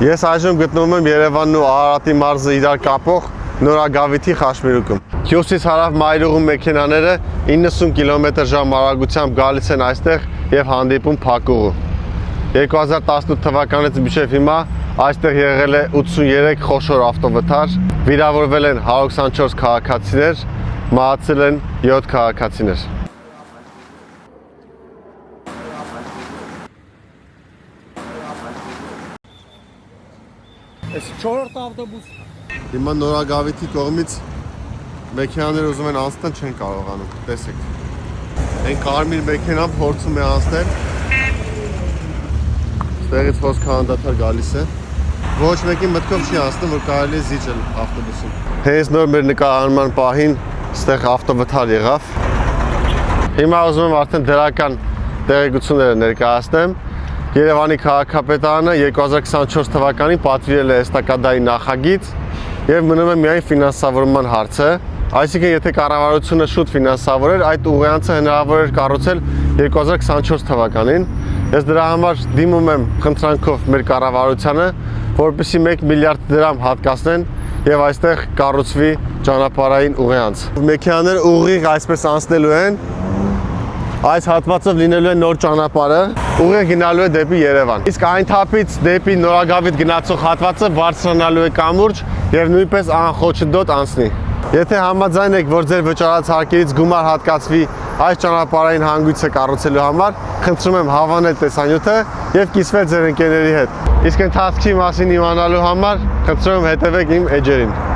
Ես այժմ գտնվում եմ Երևանն ու Արարատի մարզը իրար կապող Նորագավիթի խաչմերուկում։ Հյուսիս հարավ մայրուղու մեքենաները 90 կմ/ժ արագությամբ գալիս են այստեղ եւ հանդիպում փակուղու։ 2018 թվականից մինչև հիմա այստեղ եղել է 83 խոշոր ավտովթար, վիրավորվել են 124 քաղաքացիներ, մահացել են 7 քաղաքացիներ։ Այս 4-րդ ավտոբուս։ Հիմա Նորագավիթի կողմից մեքենաները ուզում են անցնել, չեն կարողանում, տեսեք։ Այն կարմիր մեքենան փորձում է անցնել։ Ստեղից հոսքը անդադար գալիս է։ Ոչ մեկին մտքով չի անցնում, որ կարելի է զիջել ավտոբուսին։ Հենց նոր մեր նկարահանման պահին ստեղ ավտովթար եղավ։ Հիմա ուզում եմ արդեն դրական տեղեկությունները ներկայացնեմ։ Երևանի քաղաքապետարանը 2024 թվականին պատվիրել է էստակադայի նախագիծ եւ մնում է միայն ֆինանսավորման հարցը։ Այսինքն, եթե կառավարությունը շուտ ֆինանսավորեր, այդ ուղղանցը հնարավոր էր կառուցել 2024 թվականին։ Ես դրա համար դիմում եմ խնդրանքով մեր կառավարությանը, որպեսզի 1 միլիարդ դրամ հատկացնեն եւ այստեղ կառուցվի ճանապարհային ուղղանց։ Մեքենաները ուղիղ այսպես անցնելու են։ Այս հատվածով լինելու է նոր ճանապարհը, ուղիղ գնալու է դեպի Երևան։ Իսկ այն թափից դեպի Նորագավիթ գնացող հատվածը բարձրանալու է կամուրջ եւ նույնպես անխոչնդոտ անցնի։ Եթե համաձայն եք, որ ձեր վճարած հարկերից գումար հատկացվի այս ճանապարհային հանգույցը կառուցելու համար, խնդրում եմ հավանել տեսանյութը եւ կիսվել ձեր ընկերների հետ։ Իսկ ընթացքի մասին իմանալու համար խնդրում եմ հետևեք իմ էջերին։